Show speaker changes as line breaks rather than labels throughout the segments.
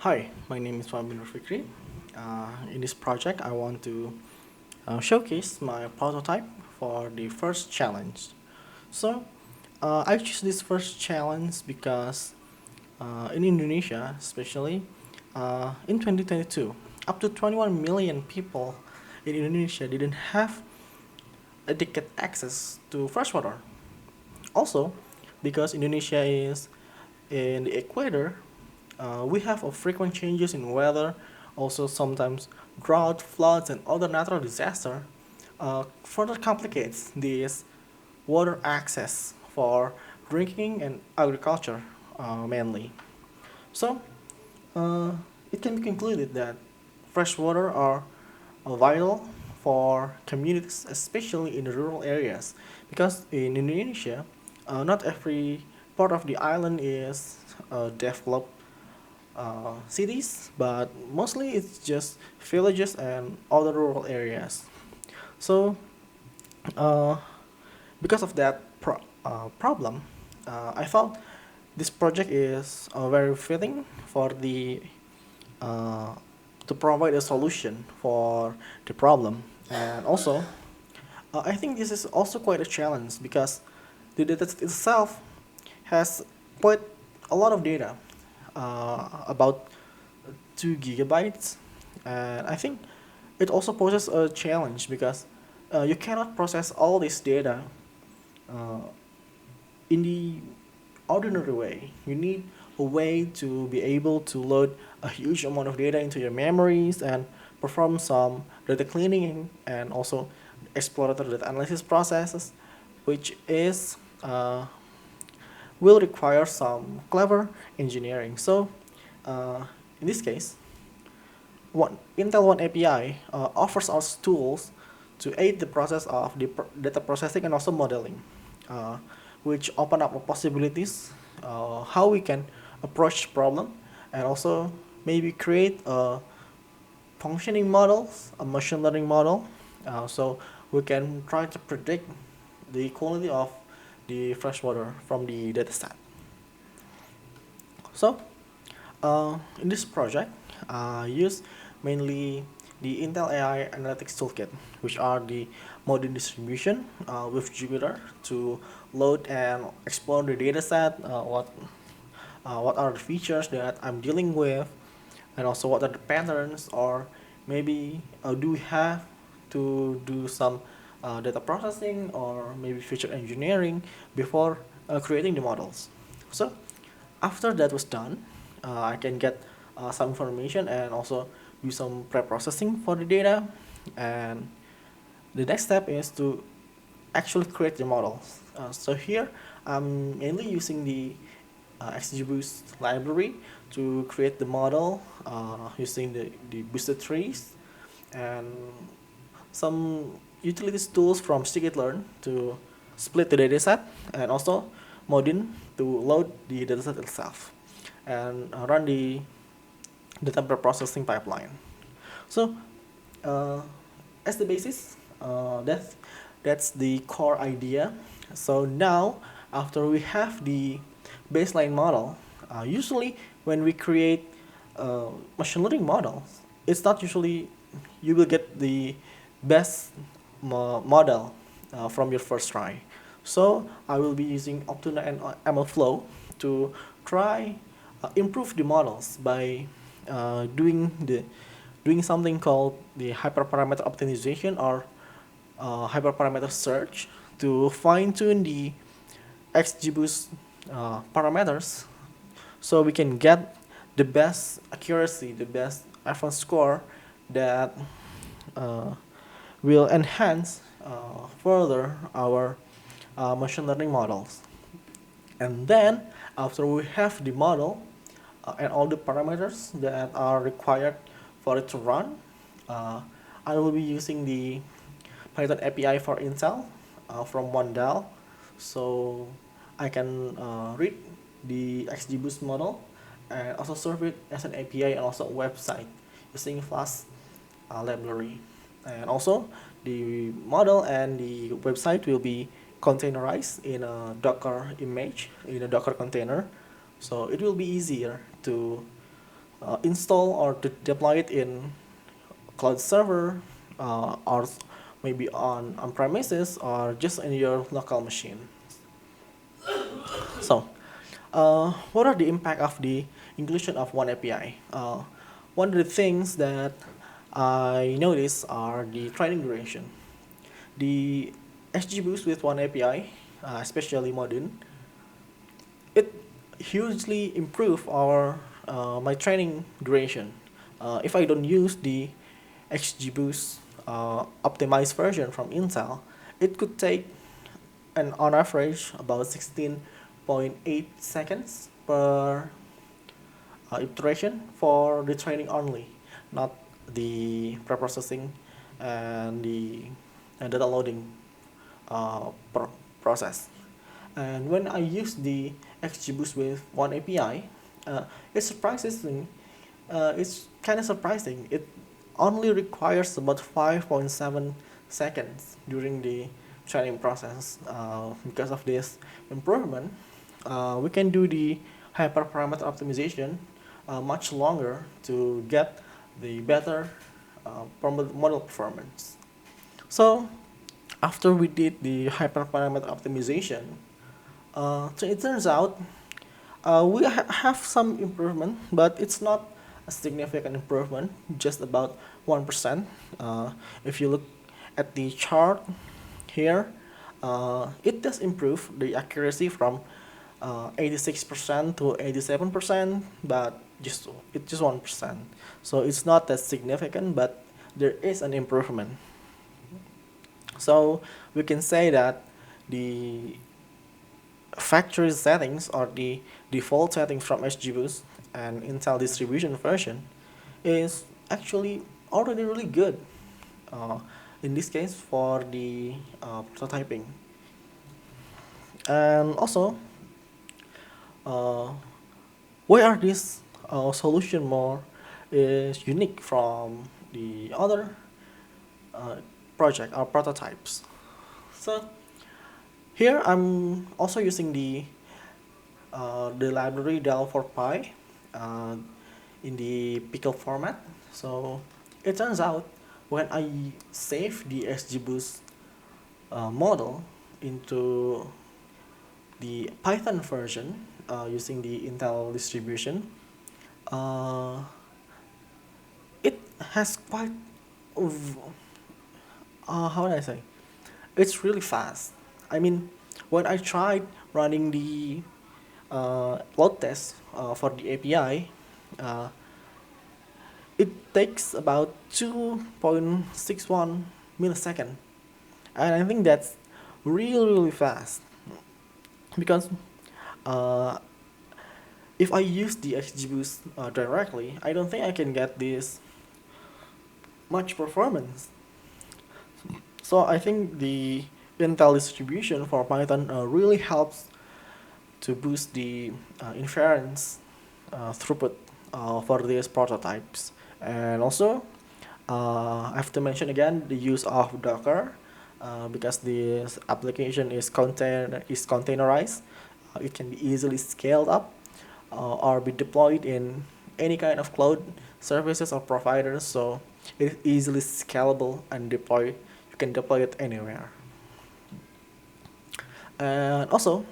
Hi, my name is Fabin Fikri. In this project, I want to showcase my prototype for the first challenge. So, I choose this first challenge because in Indonesia, especially in 2022, up to 21 million people in Indonesia didn't have adequate access to fresh water. Also, because Indonesia is in the equator, we have a frequent changes in weather, also sometimes drought, floods, and other natural disaster further complicates this water access for drinking and agriculture mainly. So, uh, it can be concluded that fresh water are vital for communities, especially in the rural areas, because in Indonesia, not every part of the island is developed cities, but mostly it's just villages and other rural areas. So, uh, because of that problem, I thought this project is very fitting for the uh, to provide a solution for the problem, and also I think this is also quite a challenge because the data itself has quite a lot of data, about 2 gigabytes, and I think it also poses a challenge because you cannot process all this data uh, in the ordinary way. You need a way to be able to load a huge amount of data into your memories and perform some data cleaning and also exploratory data analysis processes, which is will require some clever engineering. So, in this case, Intel One API offers us tools to aid the process of the data processing and also modeling, uh, which open up possibilities how we can approach problem and also maybe create a functioning models, a machine learning model, so we can try to predict the quality of the freshwater from the dataset. So, in this project, I use mainly the Intel AI Analytics Toolkit, which are the modern distribution with Jupyter to load and explore the dataset, what are the features that I'm dealing with, and also what are the patterns, or maybe do we have to do some data processing or maybe feature engineering before creating the models. So after that was done, I can get some information and also do some pre-processing for the data, and the next step is to actually create the models. So here I'm mainly using the XGBoost library to create the model using the boosted trees and some utilities tools from scikit-learn to split the dataset, and also Modin to load the dataset itself and run the data processing pipeline. So, uh, as the basis, that's the core idea. So now, after we have the baseline model, usually when we create machine learning models, it's not usually you will get the best model from your first try. So I will be using Optuna and MLflow to try improve the models by doing something called the hyperparameter optimization or hyperparameter search to fine tune the XGBoost parameters so we can get the best accuracy, the best F1 score that uh, will enhance further our machine learning models. And then, after we have the model and all the parameters that are required for it to run, uh, I will be using the Python API for Intel from oneDAL, so I can read the XGBoost model and also serve it as an API and also a website using Flask library. And also, the model and the website will be containerized in a Docker image, in a Docker container. So it will be easier install or to deploy it in cloud server, or maybe on premises, or just in your local machine. So, what are the impact of the inclusion of oneAPI? One of the things that I notice are the training duration. The XGBoost with oneAPI, especially modern, it hugely improve our my training duration. If I don't use the XGBoost optimized version from Intel, it could take on average about 16.8 seconds per iteration for the training only, not the preprocessing and the data loading uh, process. And when I use the XGBoost with oneAPI, it surprises me. It's kind of surprising. It only requires about 5.7 seconds during the training process. Because of this improvement, we can do the hyperparameter optimization much longer to get the better model performance. So after we did the hyperparameter optimization, so it turns out we have some improvement, but it's not a significant improvement, just about 1%. If you look at the chart here, it does improve the accuracy from 86% to 87%, but it's just 1%. So it's not that significant, but there is an improvement. So we can say that the factory settings or the default settings from XGBoost and Intel distribution version is actually already really good. Uh, in this case, for the prototyping, and also, uh, why are these solution more is unique from the other uh, project or prototypes? So here I'm also using the library del for Pi uh, in the pickle format. So it turns out when I save the XGBoost model into the Python version using the Intel distribution, uh, it has quite, how do I say? It's really fast. I mean, when I tried running the load test for the API, uh, it takes about 2.61 millisecond, and I think that's really fast because uh, if I use the XGBoost directly, I don't think I can get this much performance. So I think the Intel distribution for Python really helps to boost the inference throughput for these prototypes. And also, I have to mention again the use of Docker because this application is containerized. It can be easily scaled up or be deployed in any kind of cloud services or providers. So it is easily scalable and deploy. You can deploy it anywhere. And also,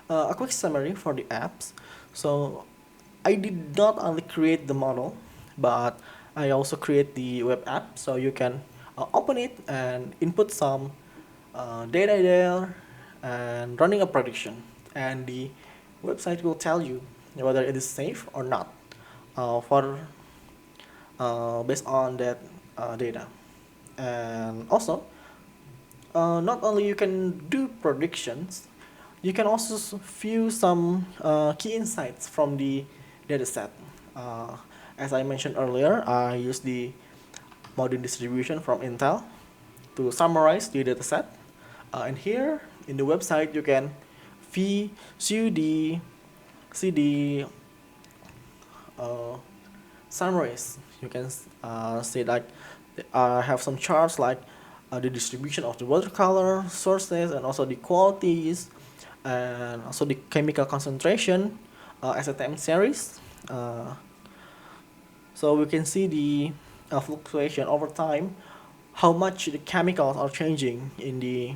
a quick summary for the apps. So I did not only create the model, but I also create the web app. So you can open it and input some data there and running a prediction. And the website will tell you whether it is safe or not for based on that data. And also, not only you can do predictions, you can also view some key insights from the dataset. Uh, as I mentioned earlier, I use the modern distribution from Intel to summarize the dataset. And here in the website, you can see the uh, summaries. You can see like I have some charts like the distribution of the watercolor sources and also the qualities and also the chemical concentration as a time series. Uh, So we can see the fluctuation over time, how much the chemicals are changing in the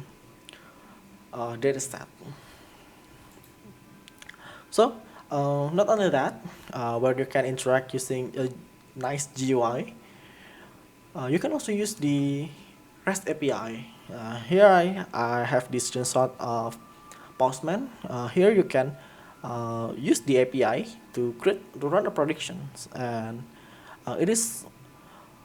data set. So not only that, where you can interact using a nice GUI, you can also use the REST API. Here I have this screenshot of Postman. Here you can use the API to run the predictions, and it is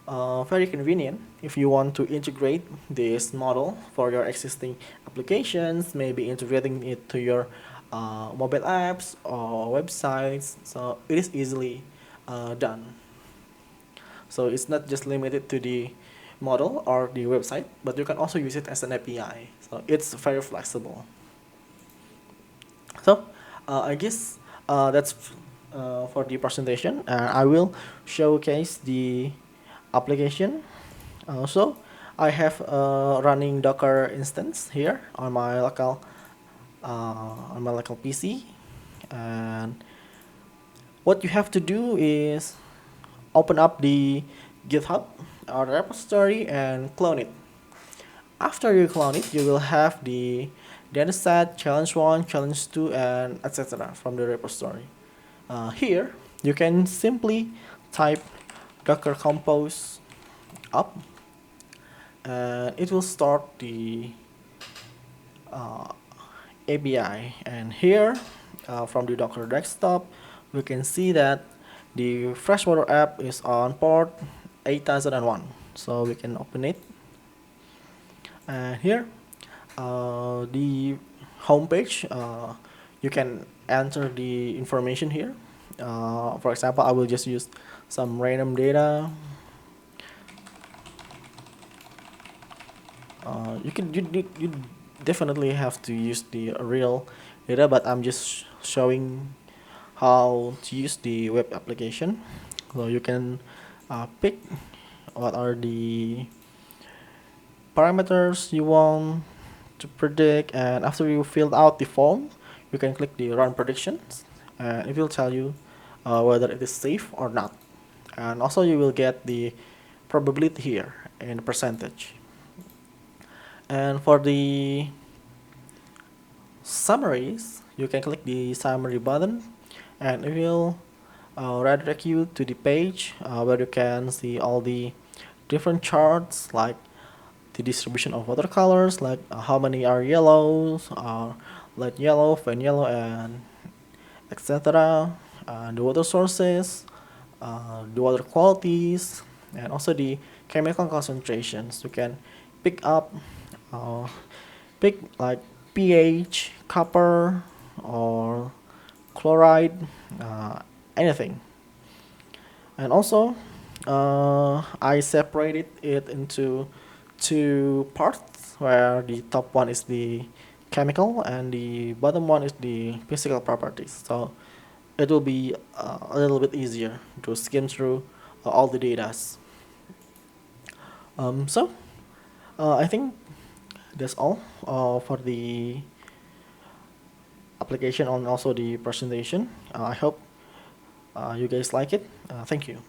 very convenient if you want to integrate this model for your existing applications, maybe integrating it to your mobile apps or websites. So it is easily done. So it's not just limited to the model or the website, but you can also use it as an API. So it's very flexible. So I guess that's for the presentation. I will showcase the application. So I have a running Docker instance here on my local PC, and what you have to do is open up the GitHub or repository and clone it. After you clone it, you will have the dataset, challenge 1, challenge 2, and etc. from the repository. Here, you can simply type docker compose up, and it will start the API. And here, from the Docker desktop, we can see that the freshwater app is on port 8001. So we can open it. And here, the homepage, you can enter the information here. For example, I will just use some random data. You definitely have to use the real data, but I'm just showing how to use the web application. So you can pick what are the parameters you want to predict, and after you filled out the form, you can click the run predictions, and it will tell you whether it is safe or not. And also you will get the probability here in percentage. And for the summaries, you can click the summary button, and it will redirect you to the page where you can see all the different charts, like the distribution of watercolors, like how many are yellows, light yellow, faint yellow, and etc. The water sources, the water qualities, and also the chemical concentrations. You can pick up, uh, pick like pH, copper, or chloride, anything. And also, I separated it into two parts, where the top one is the chemical and the bottom one is the physical properties. So it will be a little bit easier to skim through all the data. So I think that's all for the application and also the presentation. I hope you guys like it. Thank you.